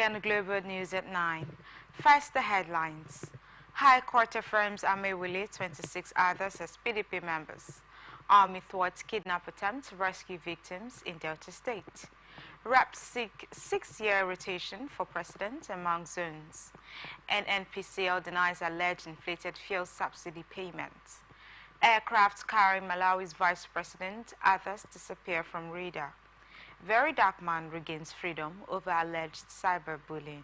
and Global News at 9. First, the headlines. High Court affirms Amewule 26 others as PDP members. Army thwarts kidnap attempt to rescue victims in Delta State. Reps seek 6-year rotation for president among zones. And NPCL denies alleged inflated fuel subsidy payments. Aircraft carrying Malawi's vice president, others disappear from radar. Very dark man regains freedom over alleged cyberbullying.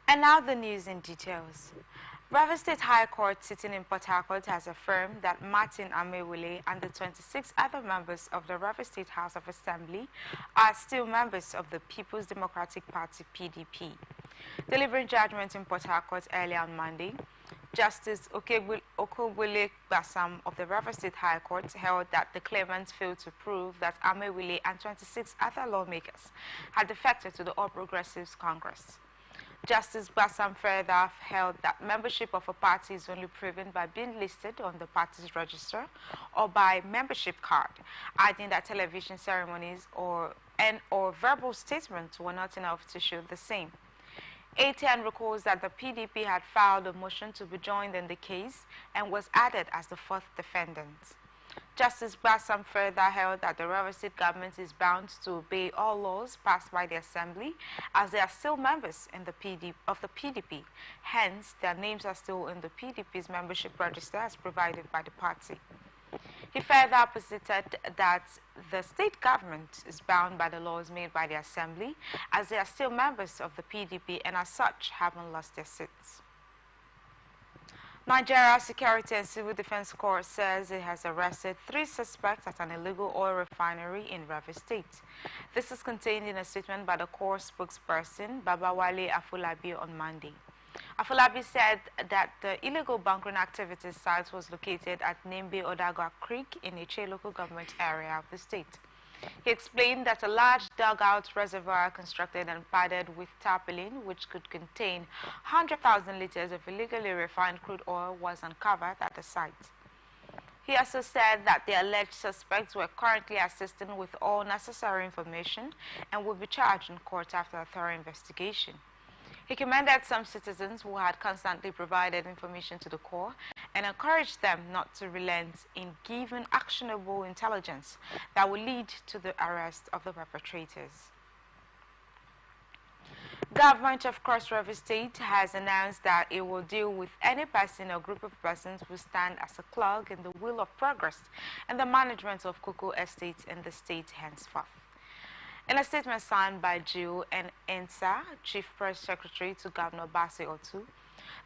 And now the news in details. Rivers State High Court sitting in Port Harcourt has affirmed that Martin Amewule and the 26 other members of the Rivers State House of Assembly are still members of the People's Democratic Party (PDP). Delivering judgment in Port Harcourt earlier on Monday, Justice Okobule Basam of the Rivers State High Court held that the claimants failed to prove that Amewule and 26 other lawmakers had defected to the All Progressives Congress. Justice Basam further held that membership of a party is only proven by being listed on the party's register or by membership card, adding that television ceremonies or verbal statements were not enough to show the same. ATN recalls that the PDP had filed a motion to be joined in the case and was added as the fourth defendant. Justice Basam further held that the Rivers State government is bound to obey all laws passed by the Assembly as they are still members in the PDP. Hence, their names are still in the PDP's membership register as provided by the party. He further posited that the state government is bound by the laws made by the Assembly as they are still members of the PDP and as such haven't lost their seats. Nigeria Security and Civil Defense Corps says it has arrested 3 suspects at an illegal oil refinery in Rivers State. This is contained in a statement by the Corps spokesperson, Babawale Afolabi, on Monday. Afolabi said that the illegal bunkering activities site was located at Nembe Odagwa Creek in Iche local government area of the state. He explained that a large dugout reservoir constructed and padded with tarpaulin, which could contain 100,000 liters of illegally refined crude oil, was uncovered at the site. He also said that the alleged suspects were currently assisting with all necessary information and will be charged in court after a thorough investigation. He commended some citizens who had constantly provided information to the Corps and encouraged them not to relent in giving actionable intelligence that will lead to the arrest of the perpetrators. Government of Cross River State has announced that it will deal with any person or group of persons who stand as a clog in the wheel of progress and the management of cocoa estates in the state henceforth. In a statement signed by Jill and Ensa, Chief Press Secretary to Governor Basi Otu,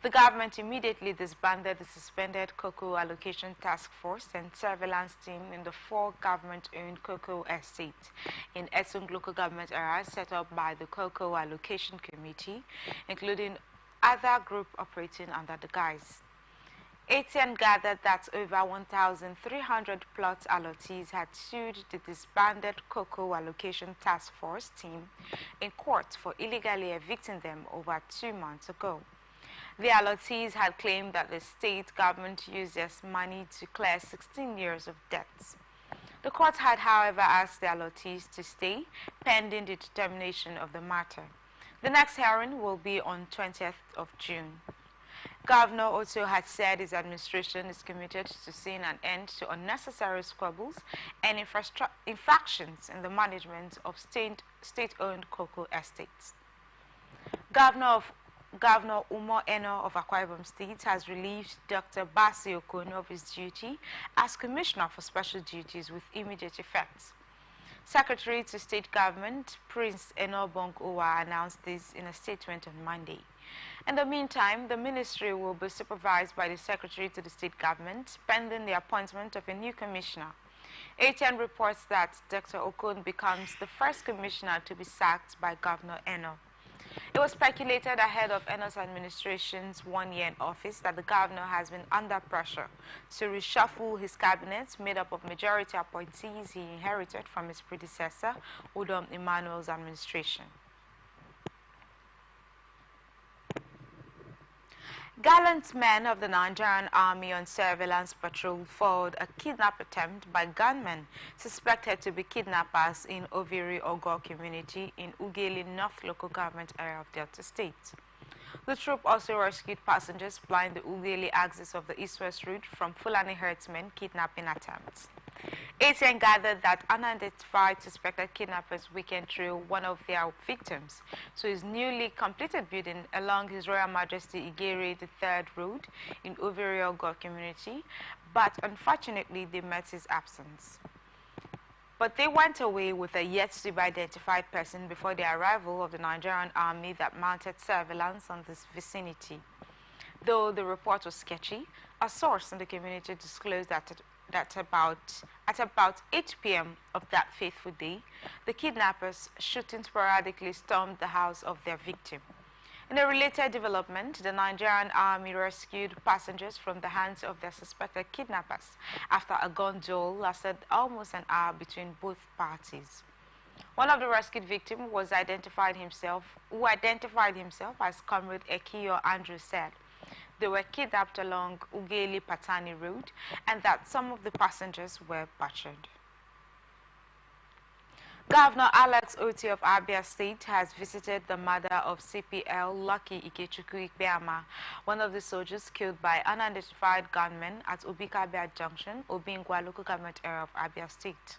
the government immediately disbanded the suspended cocoa allocation task force and surveillance team in the 4 government-owned cocoa estates in Etung local government areas set up by the Cocoa Allocation Committee, including other groups operating under the guise. ATN gathered that over 1,300 plot allottees had sued the disbanded Cocoa Allocation Task Force team in court for illegally evicting them over 2 months ago. The allottees had claimed that the state government used their money to clear 16 years of debts. The court had, however, asked the allottees to stay pending the determination of the matter. The next hearing will be on 20th of June. Governor also had said his administration is committed to seeing an end to unnecessary squabbles and infractions in the management of state-owned cocoa estates. Governor Umo Eno of Akwa Ibom State has relieved Dr. Basi Okono of his duty as Commissioner for Special Duties with immediate effect. Secretary to State Government Prince Enobong Uwa announced this in a statement on Monday. In the meantime, the ministry will be supervised by the Secretary to the State Government pending the appointment of a new commissioner. ATN reports that Dr. Okon becomes the first commissioner to be sacked by Governor Eno. It was speculated ahead of Eno's administration's 1 year in office that the governor has been under pressure to reshuffle his cabinet made up of majority appointees he inherited from his predecessor, Udom Emmanuel's administration. Gallant men of the Nigerian Army on surveillance patrol foiled a kidnap attempt by gunmen suspected to be kidnappers in Oviri Ogo community in Ugeli North local government area of Delta State. The troop also rescued passengers flying the Ugeli axis of the east-west route from Fulani herdsmen kidnapping attempts. ATN gathered that unidentified suspected kidnappers weekend through one of their victims to his newly completed building along His Royal Majesty Igere III Road in Oviriogo community, but unfortunately they met his absence. But they went away with a yet-to-be-identified person before the arrival of the Nigerian Army that mounted surveillance on this vicinity. Though the report was sketchy, a source in the community disclosed that at about 8 p.m. of that fateful day, the kidnappers, shooting sporadically, stormed the house of their victim. In a related development, the Nigerian Army rescued passengers from the hands of their suspected kidnappers after a gun duel lasted almost an hour between both parties. One of the rescued victims who identified himself as Comrade Ekiyo Andrew said they were kidnapped along Ugeli Patani Road and that some of the passengers were butchered. Governor Alex Oti of Abia State has visited the mother of CPL Lucky Ikechukwu Ikpeama, one of the soldiers killed by unidentified gunmen at Obikabia Junction, Obingwa local government area of Abia State.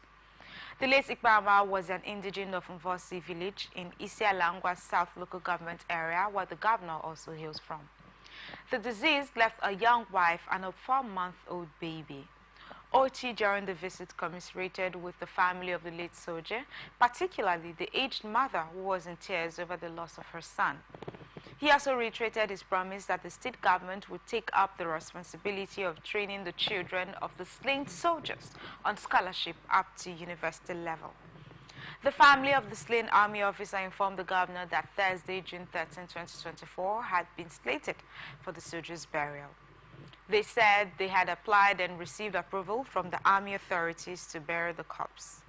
The late Ikpeama was an indigene of Mvosi village in Isialangwa South local government area, where the governor also hails from. The deceased left a young wife and a 4-month-old baby. Oti during the visit commiserated with the family of the late soldier, particularly the aged mother who was in tears over the loss of her son. He also reiterated his promise that the state government would take up the responsibility of training the children of the slain soldiers on scholarship up to university level. The family of the slain army officer informed the governor that Thursday, June 13, 2024, had been slated for the soldiers' burial. They said they had applied and received approval from the army authorities to bury the corpse.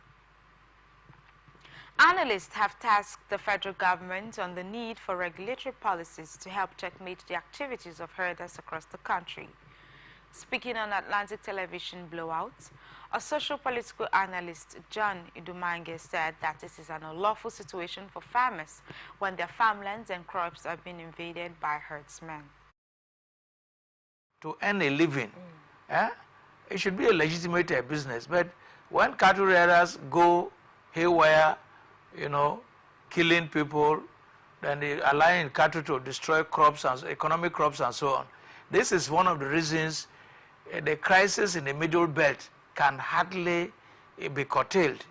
Analysts have tasked the federal government on the need for regulatory policies to help checkmate the activities of herders across the country. Speaking on Atlantic Television Blowout, a social-political analyst, John Idumange, said that this is an unlawful situation for farmers when their farmlands and crops are being invaded by herdsmen. To earn a living, it should be a legitimate business. But when cattle rearers go haywire, killing people, then they allowing cattle to destroy crops and economic crops and so on. This is one of the reasons the crisis in the Middle Belt can hardly be curtailed,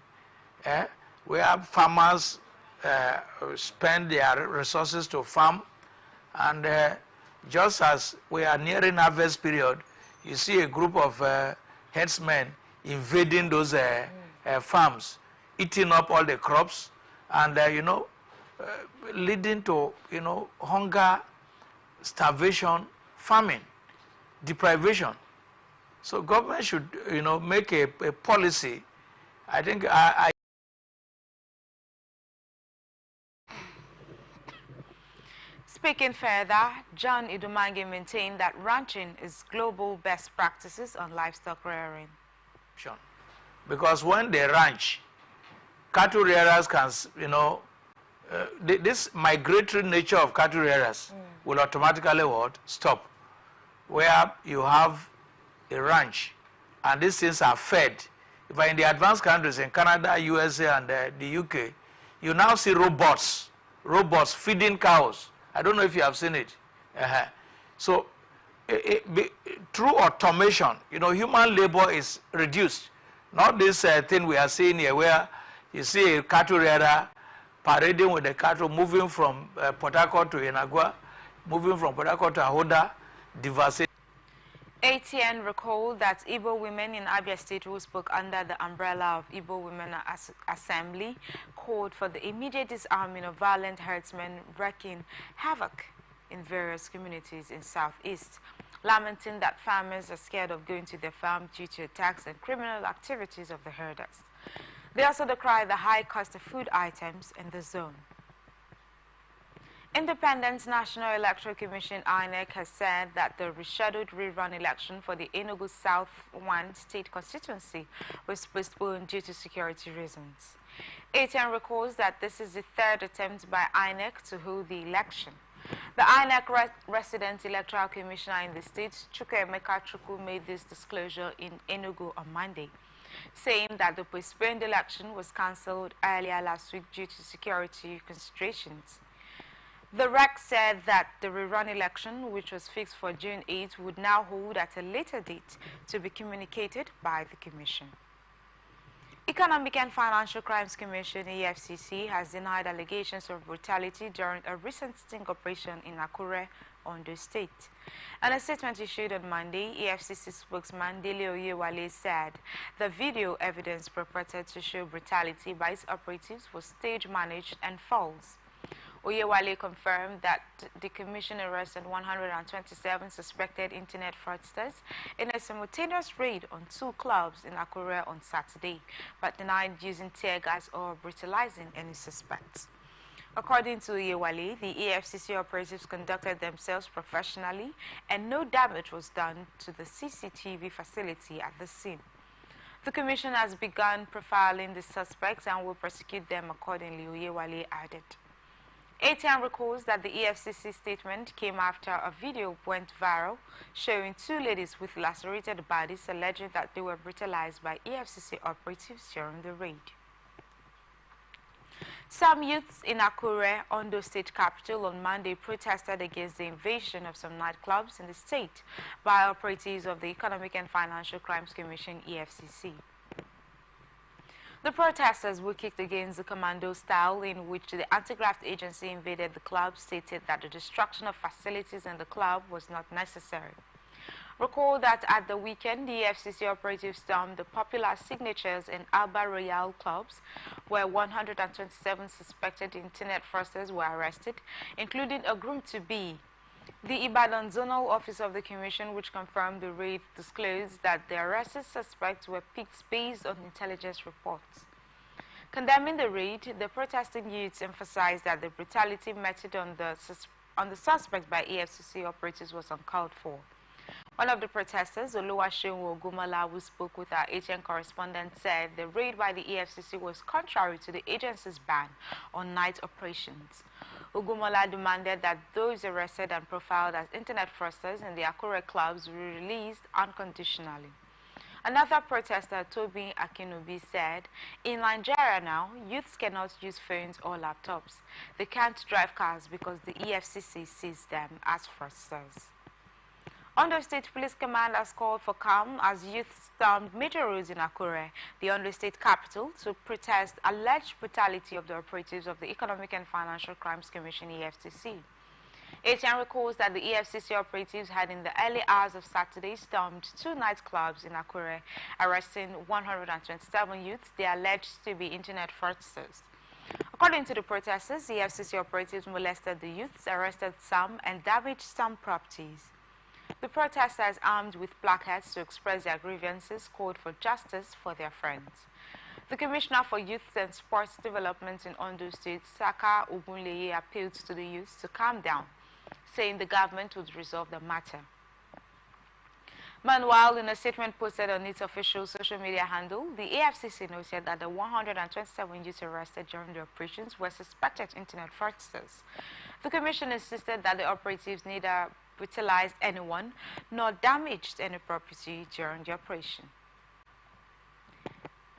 where farmers spend their resources to farm, and just as we are nearing harvest period, you see a group of herdsmen invading those farms, eating up all the crops, and leading to hunger, starvation, famine, deprivation. So government should make a policy. I think Speaking further, John Idumange maintained that ranching is global best practices on livestock rearing. Sure. Because when they ranch, cattle rearers can, this migratory nature of cattle rearers will automatically stop. Where you have a ranch and these things are fed. If in the advanced countries in Canada, USA, and the UK, you now see robots feeding cows. I don't know if you have seen it. So through automation, human labor is reduced. Not this thing we are seeing here where You see a cattle rider parading with the cattle, moving from Port Harcourt to Inagua, moving from Port Harcourt to Ahoda, devastating. ATN recalled that Igbo women in Abia State who spoke under the umbrella of Igbo Women Assembly called for the immediate disarming of violent herdsmen wreaking havoc in various communities in Southeast, lamenting that farmers are scared of going to their farm due to attacks and criminal activities of the herders. They also decried the high cost of food items in the zone. Independent National Electoral Commission (INEC) has said that the rescheduled rerun election for the Enugu South 1 state constituency was postponed due to security reasons. ATN recalls that this is the third attempt by INEC to hold the election. The INEC resident electoral commissioner in the state, Chukwuemeka Chukwu, made this disclosure in Enugu on Monday, saying that the postponed election was cancelled earlier last week due to security considerations. The REC said that the rerun election, which was fixed for June 8, would now hold at a later date to be communicated by the Commission. Economic and Financial Crimes Commission (EFCC) has denied allegations of brutality during a recent sting operation in Akure, Ondo State. In a statement issued on Monday, EFCC spokesman Dele Oyewale said the video evidence purported to show brutality by its operatives was stage-managed and false. Oyewale confirmed that the Commission arrested 127 suspected internet fraudsters in a simultaneous raid on 2 clubs in Akure on Saturday, but denied using tear gas or brutalizing any suspects. According to Oyewale, the EFCC operatives conducted themselves professionally and no damage was done to the CCTV facility at the scene. The Commission has begun profiling the suspects and will prosecute them accordingly, Oyewale added. ATN recalls that the EFCC statement came after a video went viral showing 2 ladies with lacerated bodies alleging that they were brutalized by EFCC operatives during the raid. Some youths in Akure, Ondo State capital, on Monday protested against the invasion of some nightclubs in the state by operatives of the Economic and Financial Crimes Commission (EFCC). The protesters were kicked against the commando style in which the anti-graft agency invaded the club, stated that the destruction of facilities in the club was not necessary. Recall that at the weekend, the EFCC operatives stormed the popular Signatures and Alba Royale clubs, where 127 suspected internet fraudsters were arrested, including a groom-to-be. The Ibadan Zonal Office of the Commission, which confirmed the raid, disclosed that the arrested suspects were picked based on intelligence reports. Condemning the raid, the protesting youths emphasized that the brutality meted on the suspects by EFCC operatives was uncalled for. One of the protesters, Oluwaseun Ogumala, who spoke with our ATN correspondent, said the raid by the EFCC was contrary to the agency's ban on night operations. Ogumala demanded that those arrested and profiled as internet fraudsters in the Akure clubs be released unconditionally. Another protester, Toby Akinobi, said, in Nigeria now, youths cannot use phones or laptops. They can't drive cars because the EFCC sees them as fraudsters. Ondo State Police Command has called for calm as youth stormed major roads in Akure, the Ondo State capital, to protest alleged brutality of the operatives of the Economic and Financial Crimes Commission (EFCC). ATN recalls that the EFCC operatives had in the early hours of Saturday stormed 2 nightclubs in Akure, arresting 127 youths they alleged to be internet fraudsters. According to the protesters, the EFCC operatives molested the youths, arrested some, and damaged some properties. The protesters, armed with placards to express their grievances, called for justice for their friends. The Commissioner for Youth and Sports Development in Ondo State, Saka Ogunleye, appealed to the youths to calm down, saying the government would resolve the matter. Meanwhile, in a statement posted on its official social media handle, the EFCC noted that the 127 youths arrested during the operations were suspected internet fraudsters. The Commission insisted that the operatives neither brutalized anyone nor damaged any property during the operation.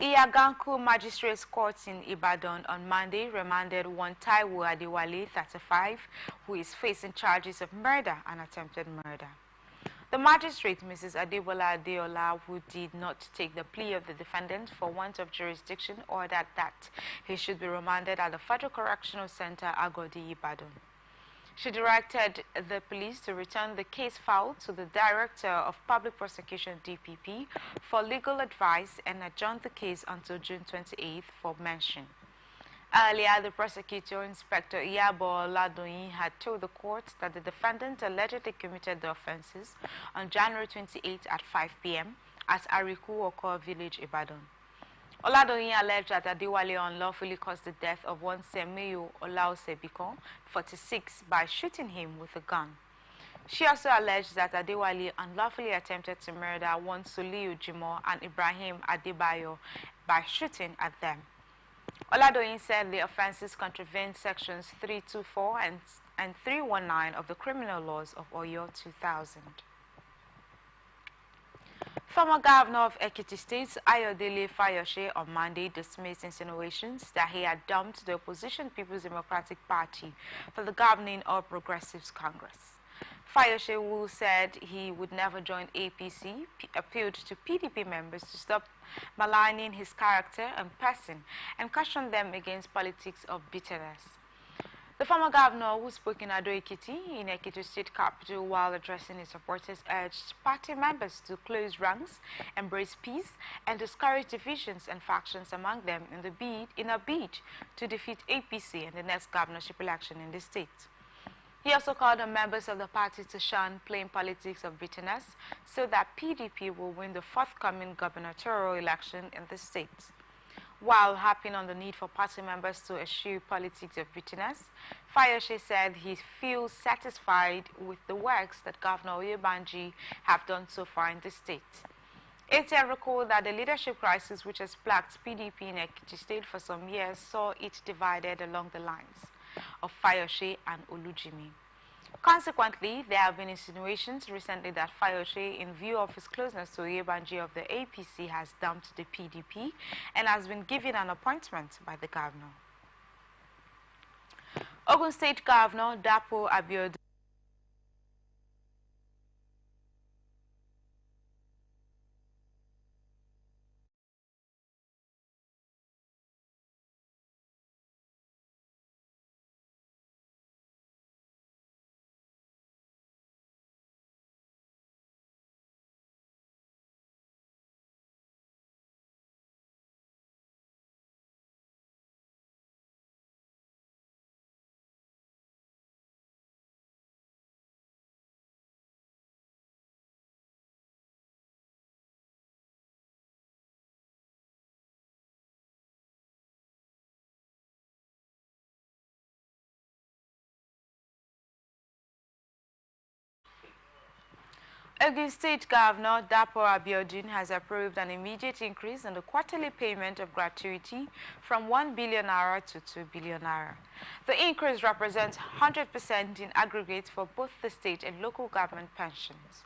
Iyaganku Magistrates Court in Ibadan on Monday remanded one Taiwo Adewale, 35, who is facing charges of murder and attempted murder. The magistrate, Mrs. Adebola Adeola, who did not take the plea of the defendant for want of jurisdiction, ordered that he should be remanded at the Federal Correctional Center, Agodi, Ibadan. She directed the police to return the case file to the Director of Public Prosecution (DPP) for legal advice and adjourned the case until June 28th for mention. Earlier, the prosecutor, Inspector Iyabo Oladoyin, had told the court that the defendant allegedly committed the offences on January 28 at 5 p.m. at Ariku Oko village, Ibadan. Oladoyin alleged that Adewale unlawfully caused the death of one Semeyo Olaosebikon, 46, by shooting him with a gun. She also alleged that Adewale unlawfully attempted to murder one Soliu Jimo and Ibrahim Adebayo by shooting at them. Oladoyin said the offences contravene sections 324 and 319 of the criminal laws of Oyo 2000. Former Governor of Ekiti State, Ayodele Fayose, on Monday dismissed insinuations that he had dumped the opposition People's Democratic Party for the governing All Progressives Congress. Fayose, who said he would never join APC, appealed to PDP members to stop maligning his character and person and cautioned them against politics of bitterness. The former governor, who spoke in Ado-Ekiti, in Ekiti State capital, while addressing his supporters, urged party members to close ranks, embrace peace, and discourage divisions and factions among them in a bid to defeat APC in the next governorship election in the state. He also called on members of the party to shun playing politics of bitterness so that PDP will win the forthcoming gubernatorial election in the state. While harping on the need for party members to eschew politics of bitterness, Fayose said he feels satisfied with the works that Governor Oyebanji have done so far in the state. ATM recalled that the leadership crisis which has plagued PDP in Ekiti State for some years saw it divided along the lines of Fayose and Olujimi. Consequently, there have been insinuations recently that Fayose, in view of his closeness to Oyebanji of the APC, has dumped the PDP and has been given an appointment by the governor. Ogun State Governor Dapo Abiodun Ogun State Governor Dapo Abiodun has approved an immediate increase in the quarterly payment of gratuity from 1 billion naira to 2 billion naira. The increase represents 100% in aggregate for both the state and local government pensions.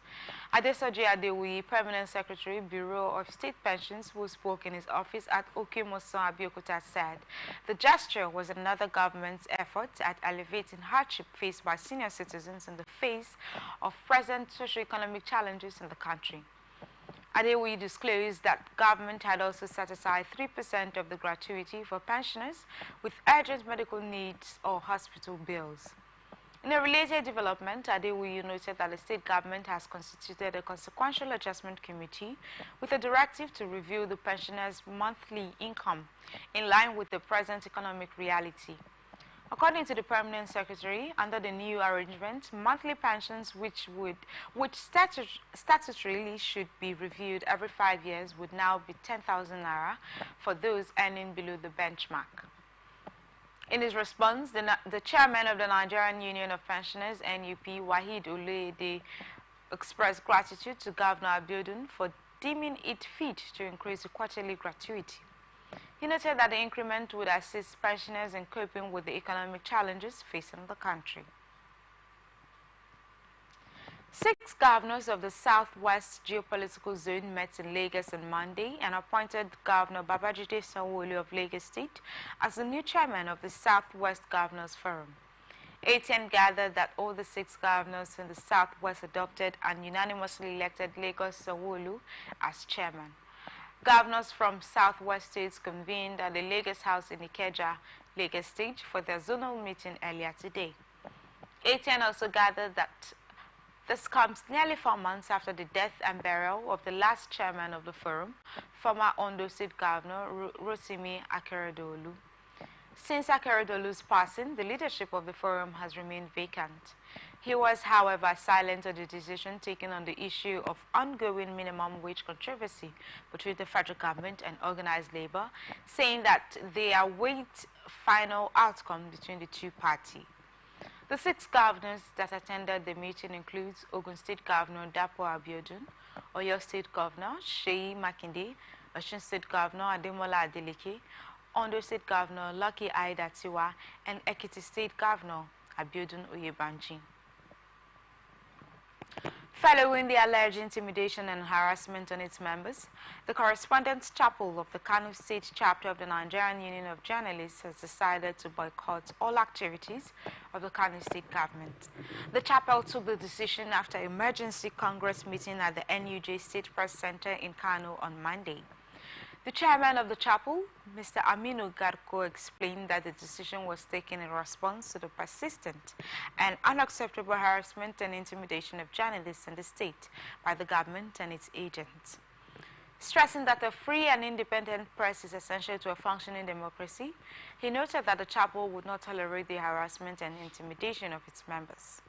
Adesoji Adewuyi, Permanent Secretary, Bureau of State Pensions, who spoke in his office at Okemosan, Abeokuta, said the gesture was another government's effort at alleviating hardship faced by senior citizens in the face of present socio-economic challenges in the country. Adewuyi disclosed that government had also set aside 3% of the gratuity for pensioners with urgent medical needs or hospital bills. In a related development, Adewuyi noted that the state government has constituted a consequential adjustment committee with a directive to review the pensioners' monthly income in line with the present economic reality. According to the Permanent Secretary, under the new arrangement, monthly pensions which statutorily should be reviewed every 5 years would now be 10,000 naira for those earning below the benchmark. In his response, the chairman of the Nigerian Union of Pensioners, NUP, Wahid Oloyede, expressed gratitude to Governor Abiodun for deeming it fit to increase the quarterly gratuity. He noted that the increment would assist pensioners in coping with the economic challenges facing the country. 6 governors of the Southwest Geopolitical Zone met in Lagos on Monday and appointed Governor Babajide Sanwo-Olu of Lagos State as the new chairman of the Southwest Governors Forum. ATN gathered that all the 6 governors in the Southwest adopted and unanimously elected Lagos Sanwo-Olu as chairman. Governors from Southwest states convened at the Lagos House in Ikeja, Lagos State for their zonal meeting earlier today. ATN also gathered that this comes nearly 4 months after the death and burial of the last chairman of the forum, former Ondo State Governor Rotimi Akeredolu. Since Akeredolu's passing, the leadership of the forum has remained vacant. He was, however, silent on the decision taken on the issue of ongoing minimum wage controversy between the federal government and organized labor, saying that they await final outcome between the two parties. The 6 governors that attended the meeting includes Ogun State Governor Dapo Abiodun, Oyo State Governor Seyi Makinde, Osun State Governor Ademola Adeleke, Ondo State Governor Lucky Aiyedatiwa, and Ekiti State Governor Abiodun Oyebanji. Following the alleged intimidation and harassment on its members, the Correspondents' Chapel of the Kano State Chapter of the Nigerian Union of Journalists has decided to boycott all activities of the Kano State government. The chapel took the decision after an emergency Congress meeting at the NUJ State Press Center in Kano on Monday. The chairman of the chapel, Mr. Aminu Garko, explained that the decision was taken in response to the persistent and unacceptable harassment and intimidation of journalists in the state by the government and its agents. Stressing that a free and independent press is essential to a functioning democracy, he noted that the chapel would not tolerate the harassment and intimidation of its members.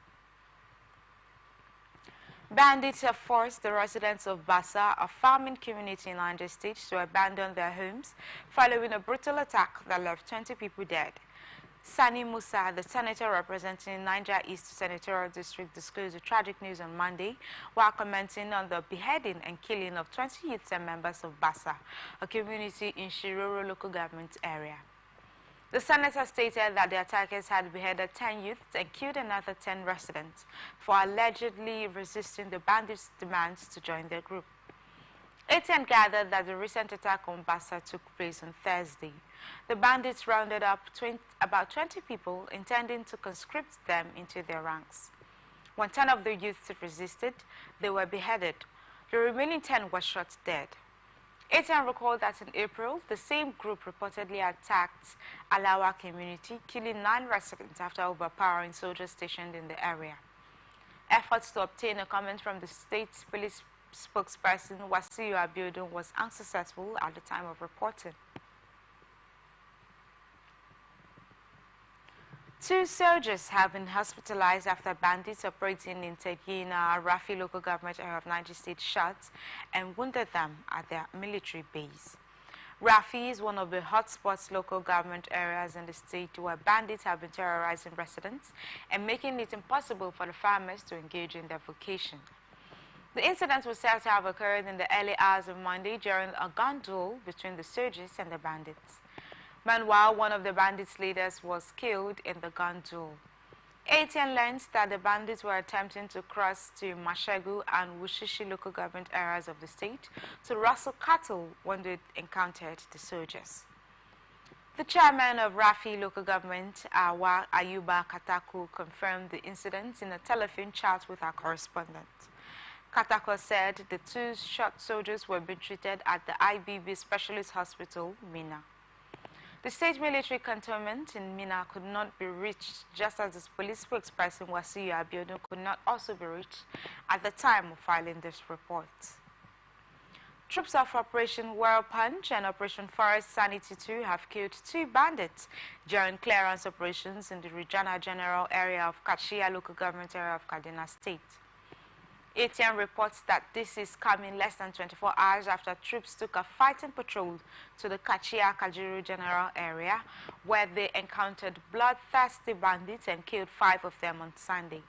Bandits have forced the residents of Bassa, a farming community in Niger State, to abandon their homes following a brutal attack that left 20 people dead. Sani Musa, the senator representing Niger East Senatorial District, disclosed the tragic news on Monday while commenting on the beheading and killing of 20 youths and members of Bassa, a community in Shiroro local government area. The senator stated that the attackers had beheaded 10 youths and killed another 10 residents for allegedly resisting the bandits' demands to join their group. ATN gathered that the recent attack on Bassa took place on Thursday. The bandits rounded up about 20 people, intending to conscript them into their ranks. When 10 of the youths resisted, they were beheaded. The remaining 10 were shot dead. ATN recalled that in April, the same group reportedly attacked Alawa community, killing 9 residents after overpowering soldiers stationed in the area. Efforts to obtain a comment from the state police spokesperson Wasiu Abiodun was unsuccessful at the time of reporting. 2 soldiers have been hospitalized after bandits operating in Tegina, Rafi local government area of Niger State shot and wounded them at their military base. Rafi is one of the hotspots local government areas in the state where bandits have been terrorizing residents and making it impossible for the farmers to engage in their vocation. The incident was said to have occurred in the early hours of Monday during a gun duel between the soldiers and the bandits. Meanwhile, one of the bandits' leaders was killed in the gun duel. ATN learns that the bandits were attempting to cross to Mashegu and Wushishi local government areas of the state to rustle cattle when they encountered the soldiers. The chairman of Rafi local government, Awa Ayuba Katako, confirmed the incident in a telephone chat with our correspondent. Katako said the 2 shot soldiers were being treated at the IBB Specialist Hospital, Mina. The state military cantonment in Mina could not be reached, just as the police spokesperson Wasiu Abiodun could not also be reached at the time of filing this report. Troops of Operation World Punch and Operation Forest Sanity 2 have killed 2 bandits during clearance operations in the Regina General area of Kachia local government area of Kaduna State. ATN reports that this is coming less than 24 hours after troops took a fighting patrol to the Kachia-Kajiru general area, where they encountered bloodthirsty bandits and killed 5 of them on Sunday.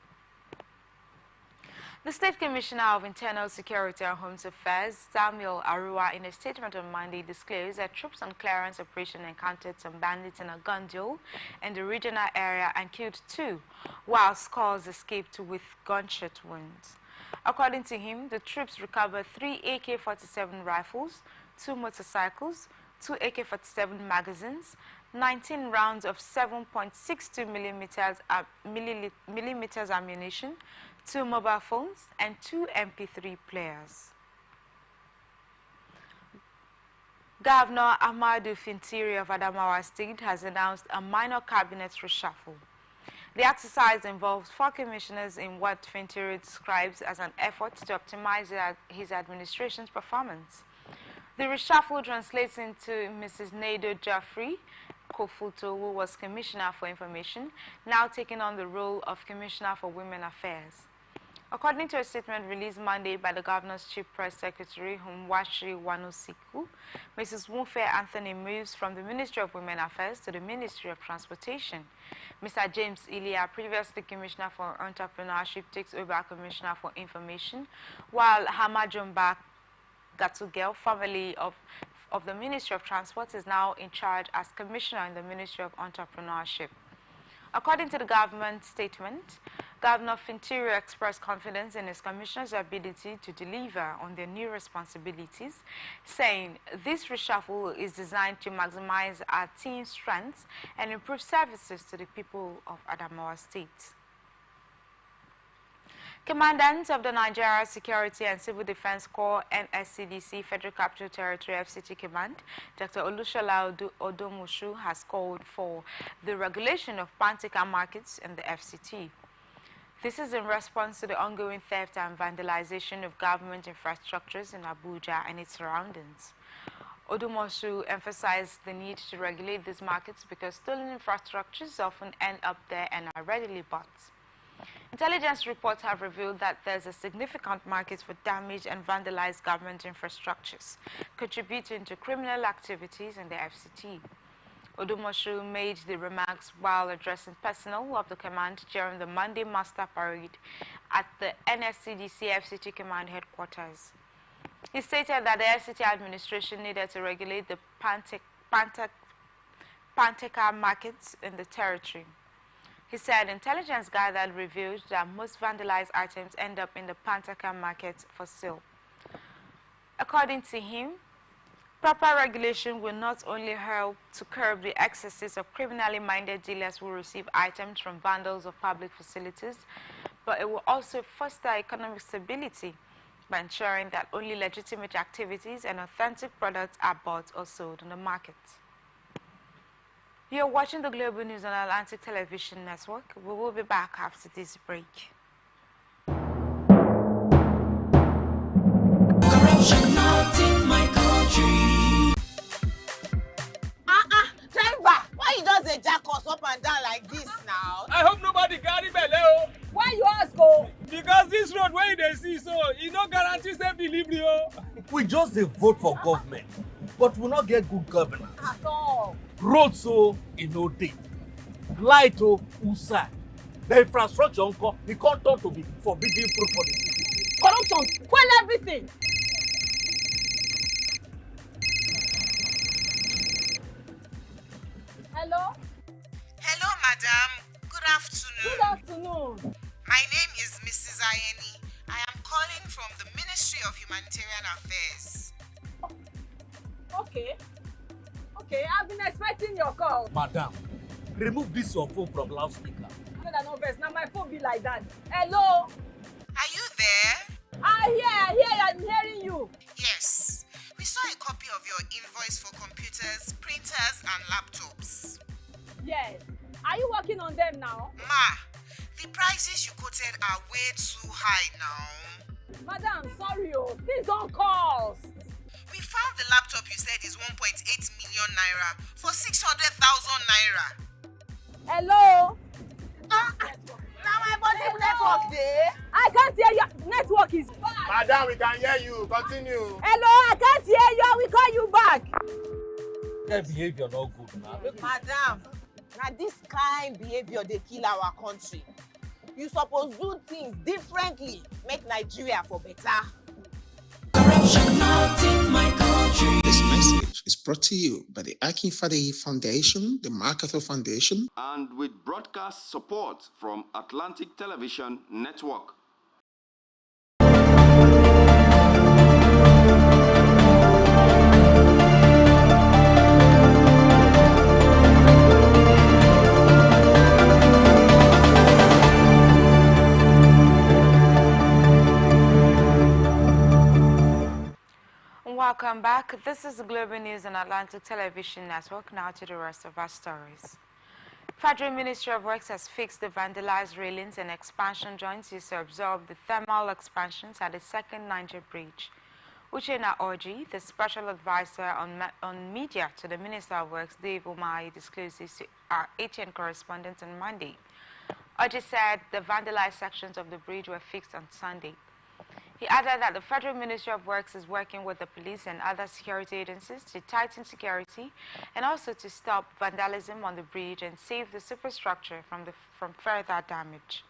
The State Commissioner of Internal Security and Home Affairs, Samuel Arua, in a statement on Monday, disclosed that troops on clearance operation encountered some bandits in a gun duel in the regional area and killed 2, while scores escaped with gunshot wounds. According to him, the troops recovered 3 AK-47 rifles, 2 motorcycles, 2 AK-47 magazines, 19 rounds of 7.62 millimeters ammunition, 2 mobile phones, and 2 MP3 players. Governor Ahmadu Fintiri of Adamawa State has announced a minor cabinet reshuffle. The exercise involves 4 commissioners in what Fintiri describes as an effort to optimize his administration's performance. The reshuffle translates into Mrs. Nado Jaffrey Kofuto, who was Commissioner for Information, now taking on the role of Commissioner for Women Affairs. According to a statement released Monday by the Governor's Chief Press Secretary, Humwashi Wanosiku, Mrs. Wunfe Anthony moves from the Ministry of Women Affairs to the Ministry of Transportation. Mr. James Ilya, previously Commissioner for Entrepreneurship, takes over Commissioner for Information, while Hamajumba Gatugel, formerly of the Ministry of Transport, is now in charge as Commissioner in the Ministry of Entrepreneurship. According to the government statement, Governor Fintiri expressed confidence in his commissioners' ability to deliver on their new responsibilities, saying this reshuffle is designed to maximize our team's strengths and improve services to the people of Adamawa State. Commandant of the Nigeria Security and Civil Defense Corps NSCDC Federal Capital Territory FCT Command, Dr. Olushola Odomushu, has called for the regulation of pan-ticker markets in the FCT. This is in response to the ongoing theft and vandalization of government infrastructures in Abuja and its surroundings. Odomushu emphasized the need to regulate these markets because stolen infrastructures often end up there and are readily bought. Intelligence reports have revealed that there's a significant market for damaged and vandalized government infrastructures, contributing to criminal activities in the FCT. Odomoshu made the remarks while addressing personnel of the command during the Monday Master Parade at the NSCDC FCT Command headquarters. He stated that the FCT administration needed to regulate the pan-ticker markets in the territory. He said intelligence gathered revealed that most vandalized items end up in the pan-ticker market for sale. According to him, proper regulation will not only help to curb the excesses of criminally minded dealers who receive items from vandals of public facilities, but it will also foster economic stability by ensuring that only legitimate activities and authentic products are bought or sold in the market. You're watching the Global News on Atlantic Television Network. We will be back after this break. Corruption not in my country. Driver, why you just dey jack us up and down like this now? I hope nobody carry belle. Why you ask oh? Because this road where they see so, it no guarantee safe delivery. We just dey vote for government, but we not get good governance. At all. Road so e no dey, light o usai, the infrastructure nko e come turn to be forbidden fruit for the city. Corruption, well everything. Hello? Hello, madam. Good afternoon. Good afternoon. My name is Mrs. Ayeni. I am calling from the Ministry of Humanitarian Affairs. Okay. Okay, I've been expecting your call. Madam, remove this your phone from loudspeaker. No vex, now my phone be like that. Hello? Are you there? I hear, I'm hearing you. Yes. We saw a copy of your invoice for computers, printers, and laptops. Yes. Are you working on them now? Ma, the prices you quoted are way too high now. Madam, sorry please don't cost. We found the laptop you said is 1.8 million naira for 600,000 naira. Hello? Now my body network there. I can't hear you. Network is bad. Madam, we can hear you. Continue. Hello, I can't hear you. I will call you back. Their behavior not good now. Madam, now this kind behavior they kill our country. You suppose do things differently. Make Nigeria for better. Corruption not in my country. This message is brought to you by the Akin Fadeyi Foundation, the MacArthur Foundation, and with broadcast support from Atlantic Television Network. Welcome back. This is the Global News on Atlantic Television Network. Now to the rest of our stories. Federal Ministry of Works has fixed the vandalized railings and expansion joints used to absorb the thermal expansions at the second Niger Bridge. Uchenna Orji, the special advisor on media to the Minister of Works, Dave Umahi, disclosed this to our ATN correspondent on Monday. Orji said the vandalized sections of the bridge were fixed on Sunday. He added that the Federal Ministry of Works is working with the police and other security agencies to tighten security and also to stop vandalism on the bridge and save the superstructure from further damage.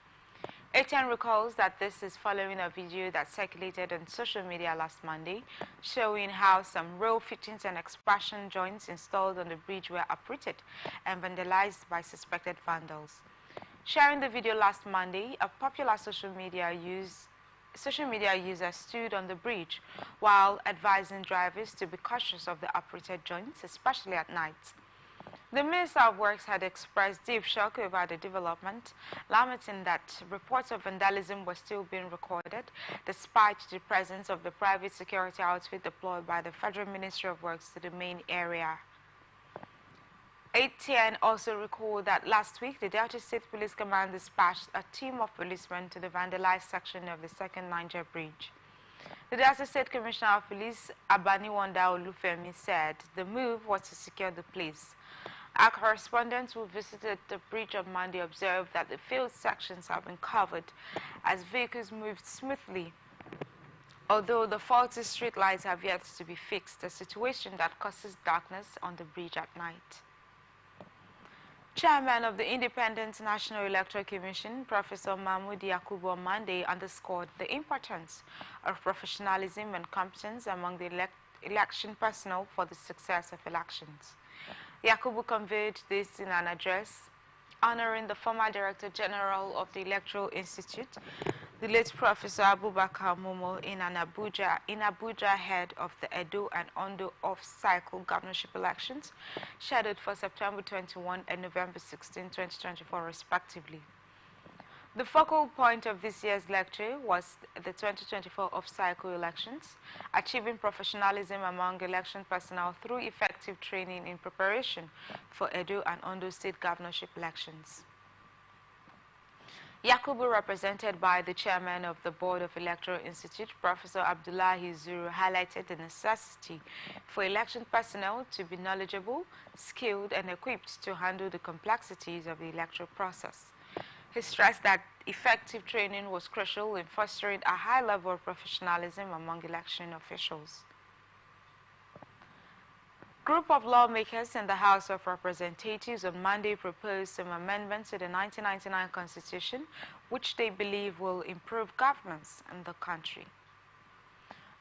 ATN recalls that this is following a video that circulated on social media last Monday showing how some rail fittings and expansion joints installed on the bridge were uprooted and vandalized by suspected vandals. Sharing the video last Monday, a popular social media user stood on the bridge while advising drivers to be cautious of the uprooted joints, especially at night. The Minister of Works had expressed deep shock over the development, lamenting that reports of vandalism were still being recorded, despite the presence of the private security outfit deployed by the Federal Ministry of Works to the main area. ATN also recalled that last week, the Delta State Police Command dispatched a team of policemen to the vandalized section of the second Niger Bridge. The Delta State Commissioner of Police, Abaniwanda Olufemi, said the move was to secure the place. Our correspondents who visited the bridge on Monday observed that the field sections have been covered as vehicles moved smoothly. Although the faulty street lights have yet to be fixed, a situation that causes darkness on the bridge at night. Chairman of the Independent National Electoral Commission, Professor Mahmoud Yakubu, on Monday underscored the importance of professionalism and competence among the election personnel for the success of elections. Yakubu conveyed this in an address honoring the former Director General of the Electoral Institute, the late Professor Abubakar Momo, in Abuja ahead of the Edo and Ondo off-cycle governorship elections scheduled for September 21 and November 16, 2024, respectively. The focal point of this year's lecture was the 2024 off-cycle elections, achieving professionalism among election personnel through effective training in preparation for Edo and Ondo state governorship elections. Yakubu, represented by the chairman of the Board of Electoral Institute, Professor Abdullahi Zuru, highlighted the necessity for election personnel to be knowledgeable, skilled, and equipped to handle the complexities of the electoral process. He stressed that effective training was crucial in fostering a high level of professionalism among election officials. Group of lawmakers in the House of Representatives on Monday proposed some amendments to the 1999 Constitution, which they believe will improve governance in the country.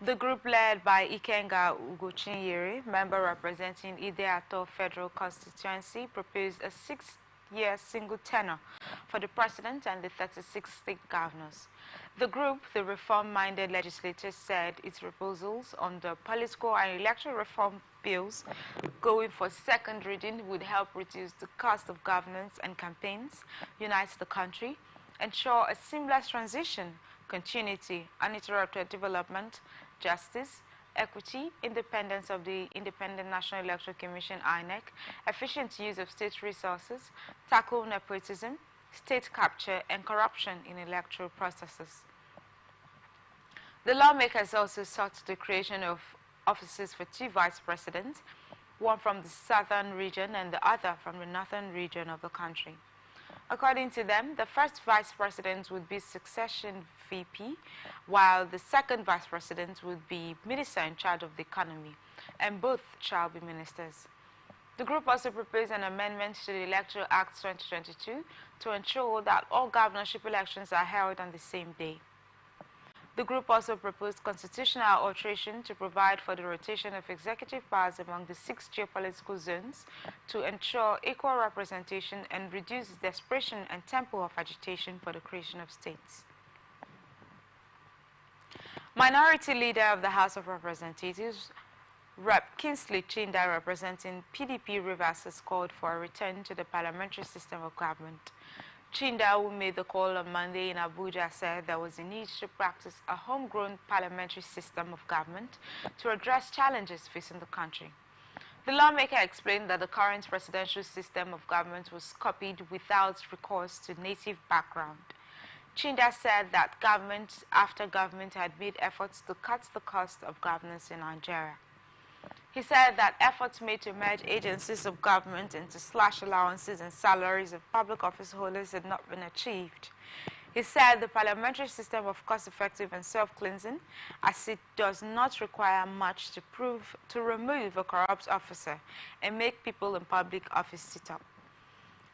The group led by Ikenga Ugochinyere, member representing Ideato Federal Constituency, proposed a 6-year single tenure for the president and the 36 state governors. The group, the reform-minded legislators, said its proposals on the political and electoral reform bills going for second reading would help reduce the cost of governance and campaigns, unite the country, ensure a seamless transition, continuity, uninterrupted development, justice, equity, independence of the Independent National Electoral Commission, INEC, efficient use of state resources, tackle nepotism, state capture, and corruption in electoral processes. The lawmakers also sought the creation of offices for 2 vice presidents, one from the southern region and the other from the northern region of the country. According to them, the first vice president would be succession VP, while the second vice president would be minister in charge of the economy, and both shall be ministers. The group also proposed an amendment to the Electoral Act 2022 to ensure that all governorship elections are held on the same day. The group also proposed constitutional alteration to provide for the rotation of executive powers among the 6 geopolitical zones to ensure equal representation and reduce the desperation and tempo of agitation for the creation of states. Minority Leader of the House of Representatives, Rep. Kingsley Chinda, representing PDP Rivers, has called for a return to the parliamentary system of government. Chinda, who made the call on Monday in Abuja, said there was a need to practice a homegrown parliamentary system of government to address challenges facing the country. The lawmaker explained that the current presidential system of government was copied without recourse to native background. Chinda said that government after government had made efforts to cut the cost of governance in Nigeria. He said that efforts made to merge agencies of government and to slash allowances and salaries of public office holders had not been achieved. He said the parliamentary system of cost-effective and self-cleansing, as it does not require much to remove a corrupt officer and make people in public office sit up.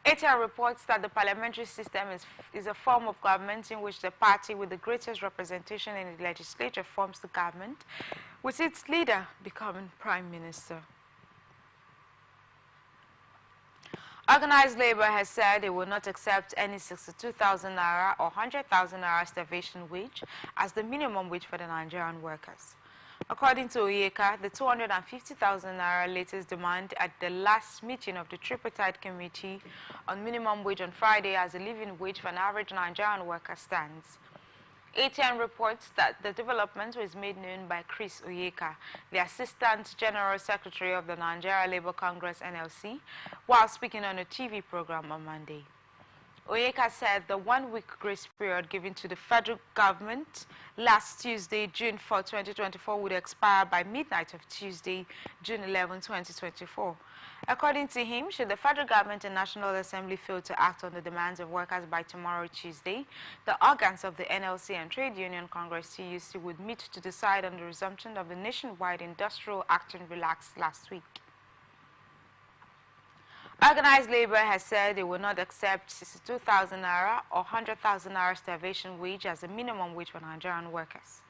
ATL reports that the parliamentary system is a form of government in which the party with the greatest representation in the legislature forms the government, with its leader becoming prime minister. Organized labor has said it will not accept any 62,000 naira or 100,000 naira starvation wage as the minimum wage for the Nigerian workers. According to Oyeka, the 250,000 naira latest demand at the last meeting of the tripartite committee on minimum wage on Friday as a living wage for an average Nigerian worker stands. ATN reports that the development was made known by Chris Oyeka, the Assistant General Secretary of the Nigeria Labour Congress (NLC), while speaking on a TV program on Monday. Oyeka said the one-week grace period given to the federal government last Tuesday, June 4, 2024, would expire by midnight of Tuesday, June 11, 2024. According to him, should the federal government and National Assembly fail to act on the demands of workers by tomorrow, Tuesday, the organs of the NLC and Trade Union Congress (TUC) would meet to decide on the resumption of the nationwide industrial action relaxed last week. Organized labor has said it will not accept 62,000 naira or 100,000 naira starvation wage as a minimum wage for Nigerian workers.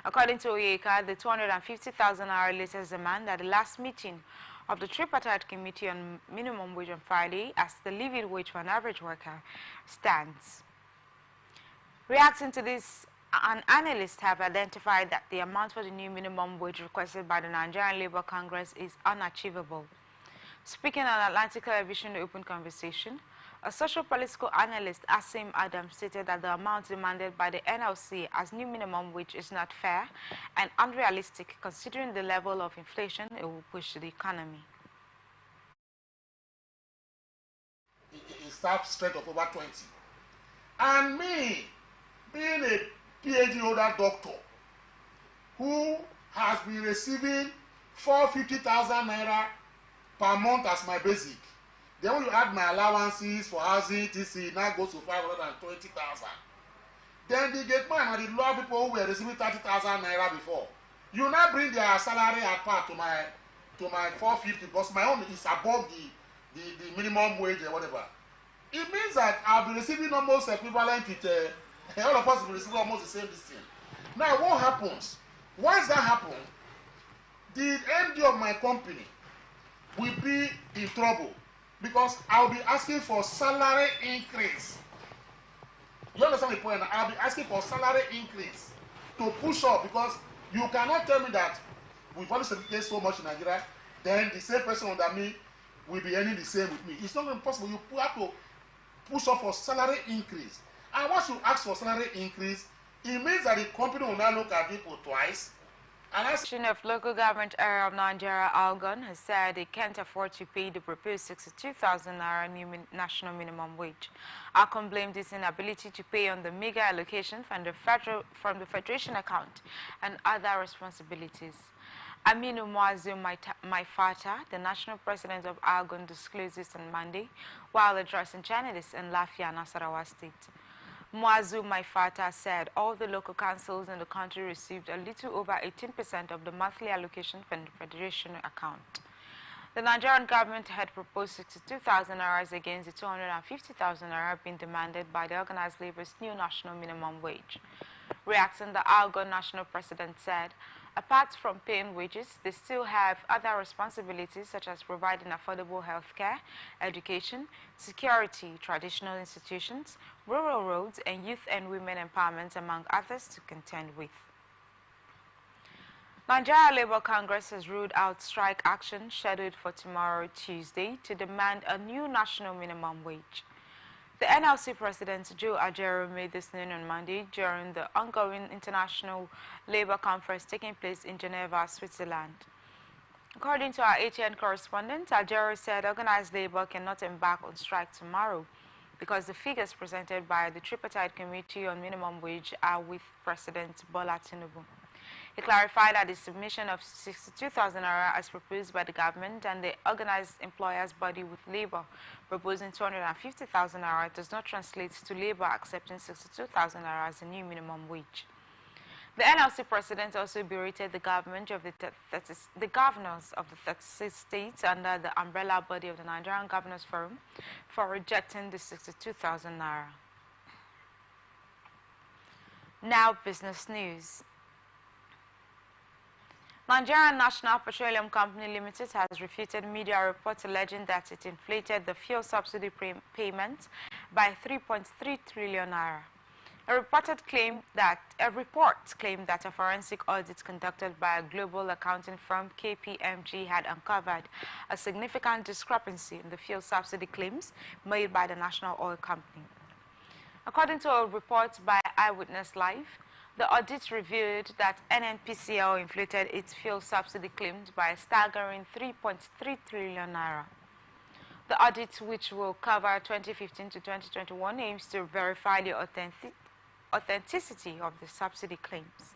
According to Oyeka, the 250,000 naira latest demand at the last meeting of the tripartite committee on minimum wage on Friday as the living wage for an average worker stands. Reacting to this, analysts have identified that the amount for the new minimum wage requested by the Nigerian Labour Congress is unachievable. Speaking on Atlantic Television Open Conversation, a social-political analyst, Asim Adam, stated that the amount demanded by the NLC as new minimum wage is not fair and unrealistic considering the level of inflation it will push to the economy. A staff strength of over 20. And me, being a PhD holder doctor who has been receiving 450,000 naira per month as my basic. Then when you add my allowances for housing, etc., now goes to 520,000. Then the gate man and the law people who were receiving 30,000 naira before, you now bring their salary apart to my 450 because my own is above the minimum wage or whatever. It means that I'll be receiving almost equivalent with all of us will be receiving almost the same thing. Now what happens? Once that happens, the MD of my company will be in trouble because I'll be asking for salary increase. You understand the point? I'll be asking for salary increase to push up because you cannot tell me that we've always paid so much in Nigeria, then the same person under me will be earning the same with me. It's not even possible. You have to push up for salary increase. And once you ask for salary increase, it means that the company will now look at people twice. The of Local Government Area of Nigeria, Algon, has said it can't afford to pay the proposed 62,000 naira new national minimum wage. Algon blamed its inability to pay on the mega allocation from the Federation account and other responsibilities. Aminu Muazu Maifata, the national president of Algon, disclosed this on Monday while addressing journalists in Lafia, Nasarawa State. Muazu Maifata said all the local councils in the country received a little over 18% of the monthly allocation from the Federation account. The Nigerian government had proposed 62,000 naira against the 250,000 naira being demanded by the organized labor's new national minimum wage. Reacting, the Algon national president said, apart from paying wages, they still have other responsibilities such as providing affordable health care, education, security, traditional institutions, rural roads, and youth and women empowerment, among others, to contend with. Nigeria Labour Congress has ruled out strike action scheduled for tomorrow, Tuesday, to demand a new national minimum wage. The NLC President Joe Ajero made this known on Monday during the ongoing International Labour Conference taking place in Geneva, Switzerland. According to our ATN correspondent, Ajero said organized labour cannot embark on strike tomorrow because the figures presented by the Tripartite Committee on Minimum Wage are with President Bola Tinubu. He clarified that the submission of 62,000 naira as proposed by the government and the organized employers body with labor proposing 250,000 naira does not translate to labor accepting 62,000 naira as a new minimum wage. The NLC president also berated the government of the governors of the 36 states under the umbrella body of the Nigerian Governors Forum for rejecting the 62,000 naira. Now business news. Nigerian National Petroleum Company Limited has refuted media reports alleging that it inflated the fuel subsidy payment by 3.3 trillion naira. A report claimed that a forensic audit conducted by a global accounting firm, KPMG, had uncovered a significant discrepancy in the fuel subsidy claims made by the National Oil Company. According to a report by Eyewitness Live, the audit revealed that NNPCL inflated its fuel subsidy claims by a staggering 3.3 trillion naira. The audit, which will cover 2015 to 2021, aims to verify the authenticity of the subsidy claims.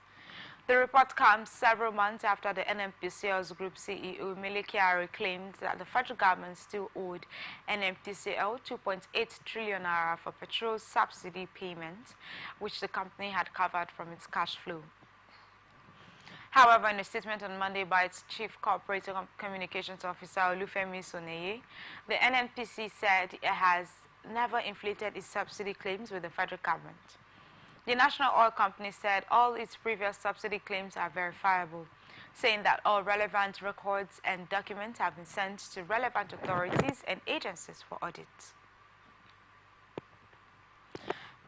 The report comes several months after the NNPCL's group CEO, Mele Kyari, claimed that the federal government still owed NNPCL 2.8 trillion naira for petrol subsidy payments, which the company had covered from its cash flow. However, in a statement on Monday by its Chief Corporate Communications Officer, Olufemi Soneye, the NNPC said it has never inflated its subsidy claims with the federal government. The National Oil Company said all its previous subsidy claims are verifiable, saying that all relevant records and documents have been sent to relevant authorities and agencies for audit.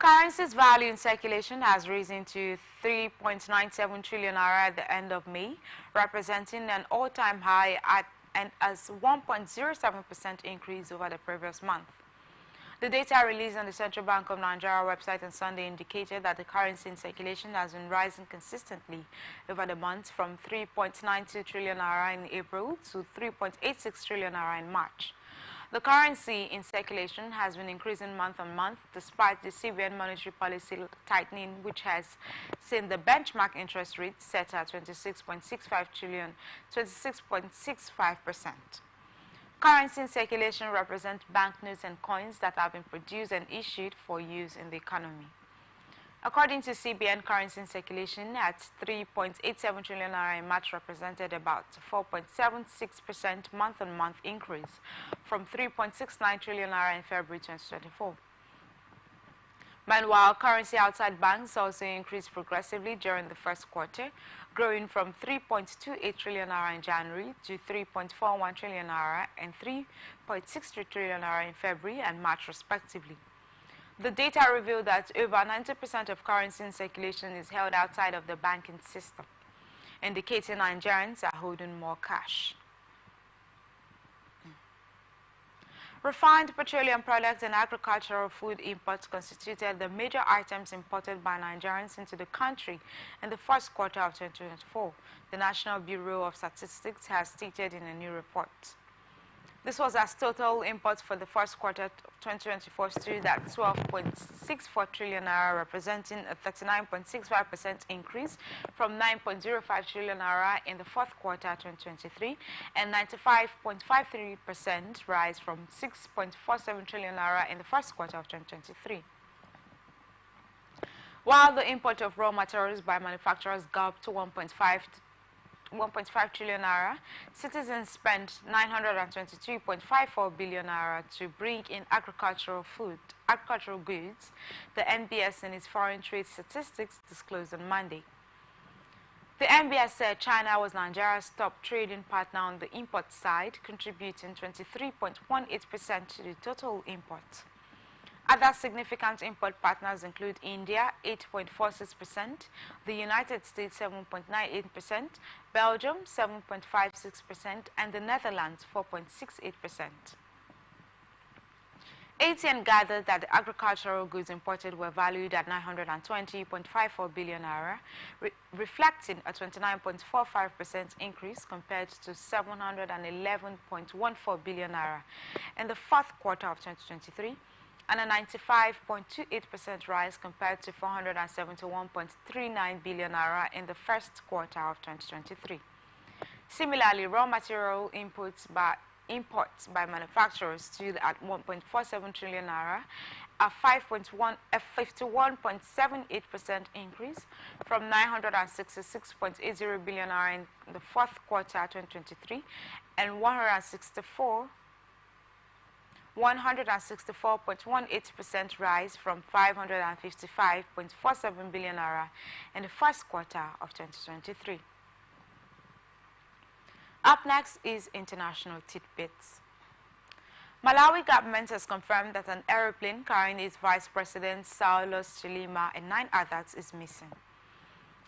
Currency's value in circulation has risen to 3.97 trillion naira at the end of May, representing an all-time high and as 1.07% increase over the previous month. The data released on the Central Bank of Nigeria website on Sunday indicated that the currency in circulation has been rising consistently over the months from 3.92 trillion naira in April to 3.86 trillion naira in March. The currency in circulation has been increasing month on month despite the CBN monetary policy tightening, which has seen the benchmark interest rate set at 26.65%. Currency in circulation represents banknotes and coins that have been produced and issued for use in the economy. According to CBN, currency in circulation at 3.87 trillion naira in March represented about 4.76% month-on-month increase from 3.69 trillion naira in February 2024. Meanwhile, currency outside banks also increased progressively during the first quarter, growing from 3.28 trillion naira in January to 3.41 trillion naira and 3.63 trillion naira in February and March respectively. The data revealed that over 90% of currency in circulation is held outside of the banking system, indicating Nigerians are holding more cash. Refined petroleum products and agricultural food imports constituted the major items imported by Nigerians into the country in the first quarter of 2024, the National Bureau of Statistics has stated in a new report. This was as total imports for the first quarter of 2024 stood at 12.64 trillion naira, representing a 39.65% increase from 9.05 trillion naira in the fourth quarter of 2023 and 95.53% rise from 6.47 trillion naira in the first quarter of 2023. While the import of raw materials by manufacturers gulped 1.5 trillion naira, citizens spent 922.54 billion naira to bring in agricultural goods, the NBS in its foreign trade statistics disclosed on Monday. The NBS said China was Nigeria's top trading partner on the import side, contributing 23.18% to the total import. Other significant import partners include India, 8.46%, the United States, 7.98%, Belgium, 7.56%, and the Netherlands, 4.68%. ATN gathered that the agricultural goods imported were valued at 920.54 billion naira, reflecting a 29.45% increase compared to 711.14 billion naira in the fourth quarter of 2023, and a 95.28% rise compared to 471.39 billion naira in the first quarter of 2023. Similarly, raw material imports by manufacturers stood at 1.47 trillion naira, a 51.78% increase from 966.80 billion naira in the fourth quarter 2023, and 164.18% rise from 555.47 billion naira in the first quarter of 2023. Up next is international tidbits. Malawi government has confirmed that an aeroplane carrying its Vice President Saulos Chilima and 9 others is missing.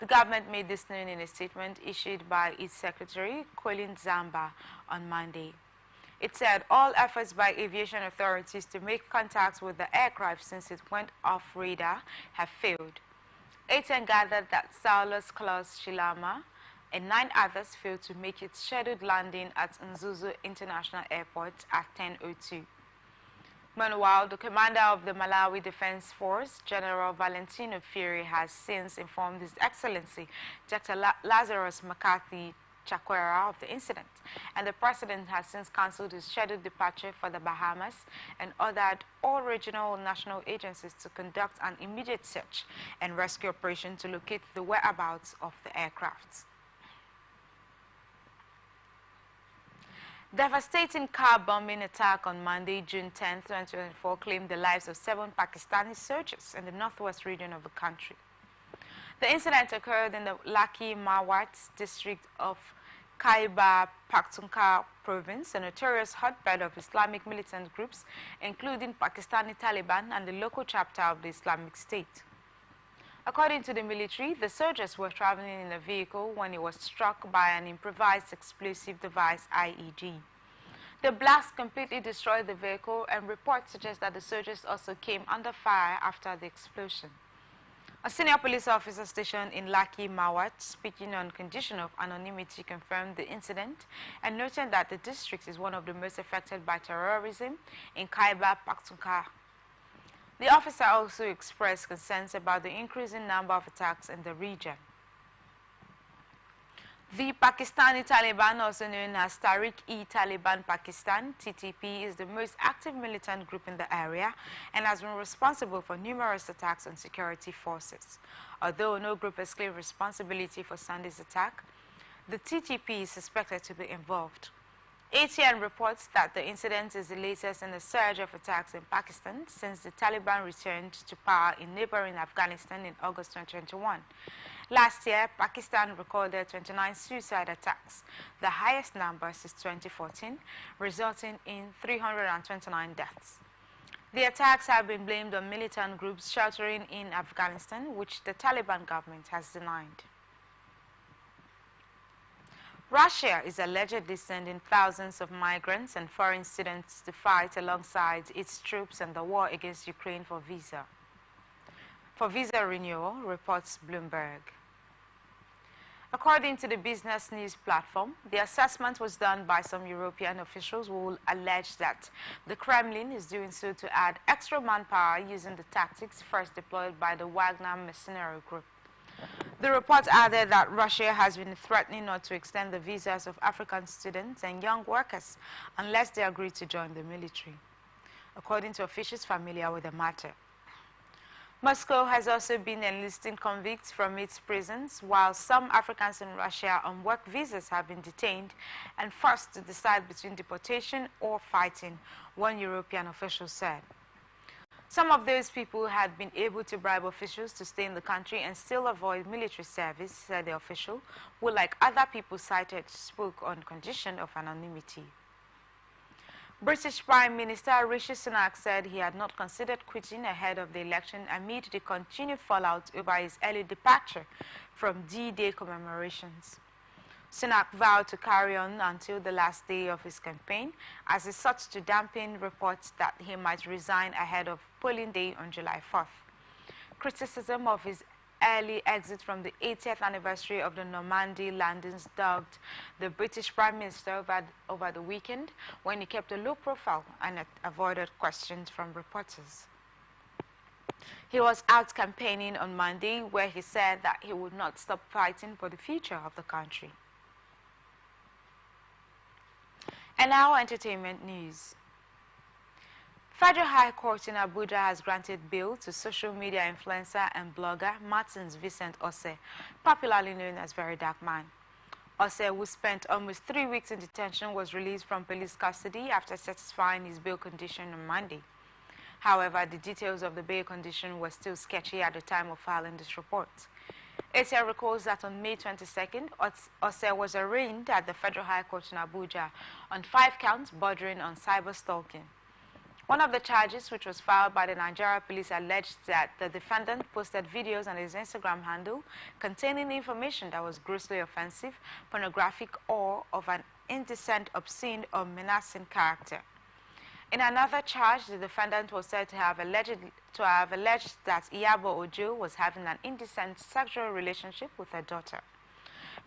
The government made this known in a statement issued by its secretary, Colin Zamba, on Monday. It said all efforts by aviation authorities to make contact with the aircraft since it went off radar have failed. ATN gathered that Saulos Klaus Chilama and 9 others failed to make its scheduled landing at Mzuzu International Airport at 10:02. Meanwhile, the commander of the Malawi Defense Force, General Valentino Fury, has since informed His Excellency Dr. Lazarus McCarthy Chakwera of the incident, and the president has since cancelled his scheduled departure for the Bahamas and ordered all regional national agencies to conduct an immediate search and rescue operation to locate the whereabouts of the aircraft. Devastating car bombing attack on Monday, June 10, 2024, claimed the lives of 7 Pakistani soldiers in the northwest region of the country. The incident occurred in the Laki Mawat district of Khyber Pakhtunkhwa province, a notorious hotbed of Islamic militant groups, including Pakistani Taliban and the local chapter of the Islamic State. According to the military, the soldiers were traveling in a vehicle when it was struck by an improvised explosive device, IED. The blast completely destroyed the vehicle, and reports suggest that the soldiers also came under fire after the explosion. A senior police officer stationed in Laki Mawat, speaking on condition of anonymity, confirmed the incident and noted that the district is one of the most affected by terrorism in Khyber Pakhtunkhwa. The officer also expressed concerns about the increasing number of attacks in the region. The Pakistani Taliban, also known as Tariq-e-Taliban Pakistan, TTP, is the most active militant group in the area and has been responsible for numerous attacks on security forces. Although no group has claimed responsibility for Sunday's attack, the TTP is suspected to be involved. ATN reports that the incident is the latest in a surge of attacks in Pakistan since the Taliban returned to power in neighboring Afghanistan in August 2021. Last year, Pakistan recorded 29 suicide attacks, the highest number since 2014, resulting in 329 deaths. The attacks have been blamed on militant groups sheltering in Afghanistan, which the Taliban government has denied. Russia is allegedly sending thousands of migrants and foreign students to fight alongside its troops in the war against Ukraine for visa renewal, reports Bloomberg. According to the business news platform, the assessment was done by some European officials who allege that the Kremlin is doing so to add extra manpower using the tactics first deployed by the Wagner mercenary group. The report added that Russia has been threatening not to extend the visas of African students and young workers unless they agree to join the military, according to officials familiar with the matter. Moscow has also been enlisting convicts from its prisons, while some Africans in Russia on work visas have been detained and forced to decide between deportation or fighting, one European official said. Some of those people had been able to bribe officials to stay in the country and still avoid military service, said the official, who, like other people cited, spoke on condition of anonymity. British Prime Minister Rishi Sunak said he had not considered quitting ahead of the election amid the continued fallout over his early departure from D-Day commemorations. Sunak vowed to carry on until the last day of his campaign as he sought to dampen reports that he might resign ahead of polling day on July 4th. Criticism of his early exit from the 80th anniversary of the Normandy landings dogged the British Prime Minister over the weekend when he kept a low profile and avoided questions from reporters. He was out campaigning on Monday where he said that he would not stop fighting for the future of the country. And now entertainment news. Federal High Court in Abuja has granted bail to social media influencer and blogger Martins Vincent Ose, popularly known as Very Dark Man. Ose, who spent almost 3 weeks in detention, was released from police custody after satisfying his bail condition on Monday. However, the details of the bail condition were still sketchy at the time of filing this report. ATL recalls that on May 22nd, Ose was arraigned at the Federal High Court in Abuja on 5 counts bordering on cyber stalking. One of the charges, which was filed by the Nigeria police, alleged that the defendant posted videos on his Instagram handle containing information that was grossly offensive, pornographic, or of an indecent, obscene, or menacing character. In another charge, the defendant was said to have alleged that Iyabo Ojo was having an indecent sexual relationship with her daughter.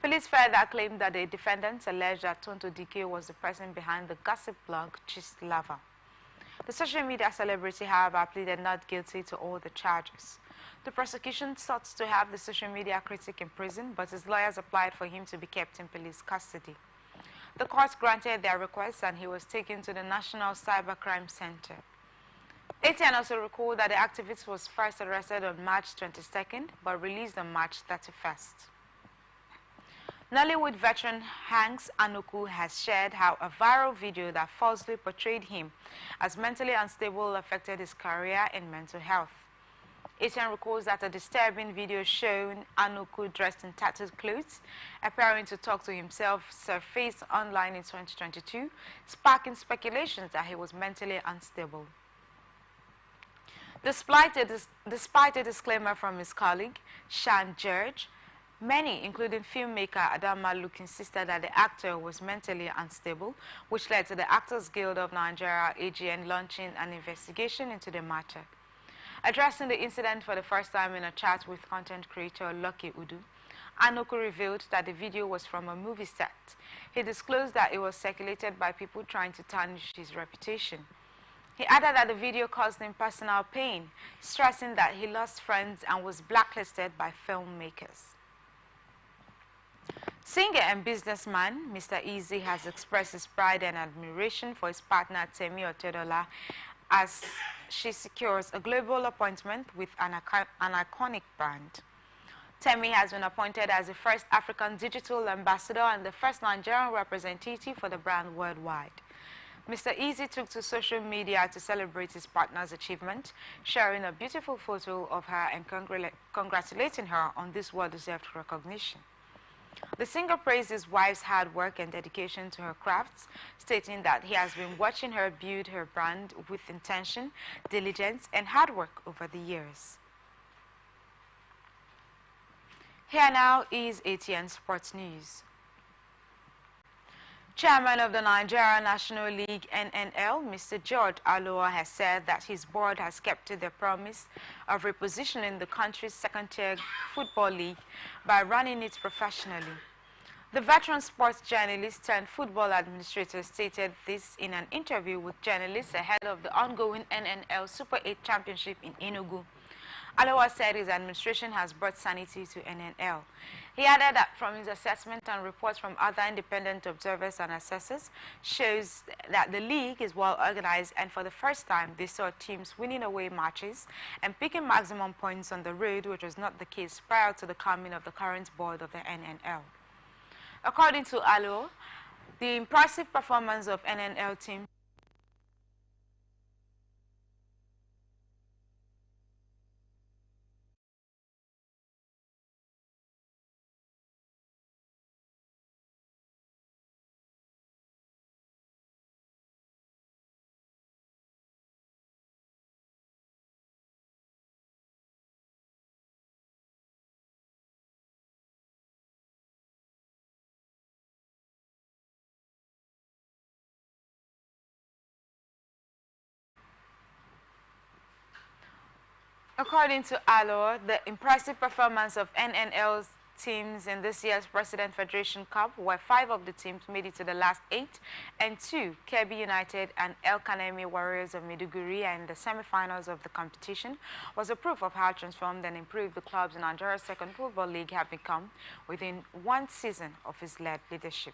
Police further claimed that the defendant alleged that Tonto Dike was the person behind the gossip blog Gist Lover. The social media celebrity, however, pleaded not guilty to all the charges. The prosecution sought to have the social media critic in prison, but his lawyers applied for him to be kept in police custody. The court granted their request and he was taken to the National Cybercrime Center. ATN also recalled that the activist was first arrested on March 22nd, but released on March 31st. Nollywood veteran Hanks Anuku has shared how a viral video that falsely portrayed him as mentally unstable affected his career in mental health. ATN recalls that a disturbing video showing Anuku dressed in tattered clothes, appearing to talk to himself, surfaced online in 2022, sparking speculations that he was mentally unstable. Despite a disclaimer from his colleague, Shan George, many, including filmmaker Adam Maluk, insisted that the actor was mentally unstable, which led to the Actors Guild of Nigeria, AGN, launching an investigation into the matter. Addressing the incident for the first time in a chat with content creator Lucky Udu, Anuku revealed that the video was from a movie set. He disclosed that it was circulated by people trying to tarnish his reputation. He added that the video caused him personal pain, stressing that he lost friends and was blacklisted by filmmakers. Singer and businessman Mr. Easy has expressed his pride and admiration for his partner Temi Otedola as she secures a global appointment with an iconic brand. Temi has been appointed as the first African digital ambassador and the first Nigerian representative for the brand worldwide. Mr. Easy took to social media to celebrate his partner's achievement, sharing a beautiful photo of her and congratulating her on this well-deserved recognition. The singer praised his wife's hard work and dedication to her crafts, stating that he has been watching her build her brand with intention, diligence, and hard work over the years. Here now is ATN Sports News. Chairman of the Nigeria National League NNL, Mr. George Aloa, has said that his board has kept to their promise of repositioning the country's second-tier football league by running it professionally. The veteran sports journalist turned football administrator stated this in an interview with journalists ahead of the ongoing NNL Super 8 Championship in Enugu. Aloa said his administration has brought sanity to NNL. He added that from his assessment and reports from other independent observers and assessors shows that the league is well organized, and for the first time they saw teams winning away matches and picking maximum points on the road, which was not the case prior to the coming of the current board of the NNL. According to Aloa, the impressive performance of NNL teams According to Alor, the impressive performance of NNL's teams in this year's President Federation Cup, where 5 of the teams made it to the last 8, and 2, Kebbi United and El Kanemi Warriors of Maiduguri are in the semi-finals of the competition, was a proof of how transformed and improved the clubs in Nigeria's second football league have become within 1 season of his leadership.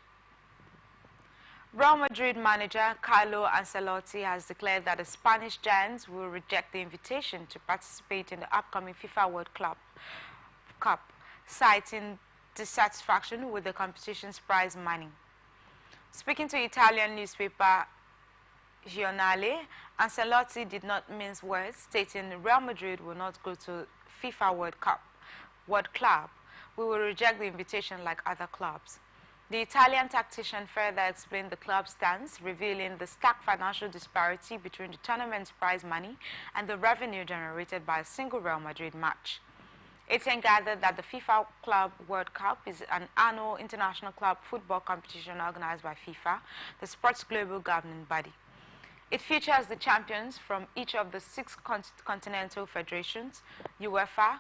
Real Madrid manager Carlo Ancelotti has declared that the Spanish giants will reject the invitation to participate in the upcoming FIFA World Cup, citing dissatisfaction with the competition's prize money. Speaking to Italian newspaper Giornale, Ancelotti did not mince words, stating Real Madrid will not go to FIFA World Club. We will reject the invitation like other clubs. The Italian tactician further explained the club's stance, revealing the stark financial disparity between the tournament's prize money and the revenue generated by a single Real Madrid match. It's gathered that the FIFA Club World Cup is an annual international club football competition organized by FIFA, the sport's global governing body. It features the champions from each of the 6 continental federations, UEFA,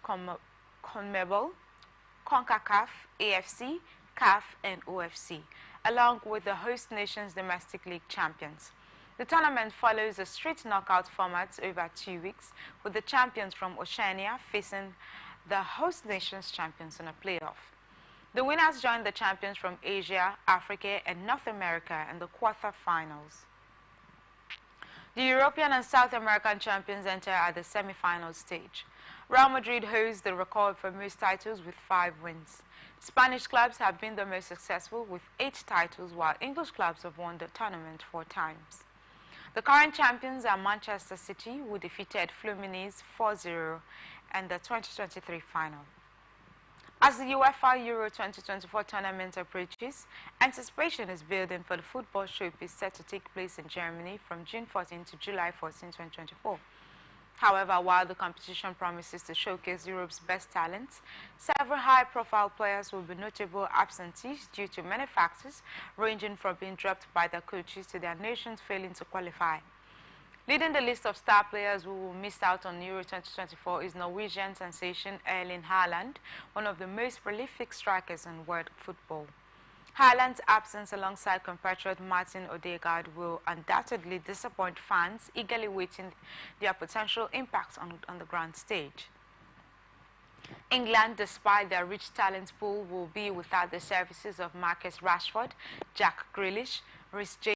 CONMEBOL, CONCACAF, AFC, CAF and OFC, along with the host nation's domestic league champions. The tournament follows a straight knockout format over 2 weeks, with the champions from Oceania facing the host nation's champions in a playoff. The winners join the champions from Asia, Africa, and North America in the quarter-finals. The European and South American champions enter at the semi-final stage. Real Madrid holds the record for most titles with 5 wins. Spanish clubs have been the most successful with 8 titles, while English clubs have won the tournament 4 times. The current champions are Manchester City, who defeated Fluminense 4-0 in the 2023 final. As the UEFA Euro 2024 tournament approaches, anticipation is building for the football showpiece set to take place in Germany from June 14 to July 14, 2024. However, while the competition promises to showcase Europe's best talents, several high-profile players will be notable absentees due to many factors, ranging from being dropped by their coaches to their nations failing to qualify. Leading the list of star players who will miss out on Euro 2024 is Norwegian sensation Erling Haaland, one of the most prolific strikers in world football. Haaland's absence alongside compatriot Martin Odegaard will undoubtedly disappoint fans eagerly waiting their potential impact on the grand stage. England, despite their rich talent pool, will be without the services of Marcus Rashford, Jack Grealish, Reece James,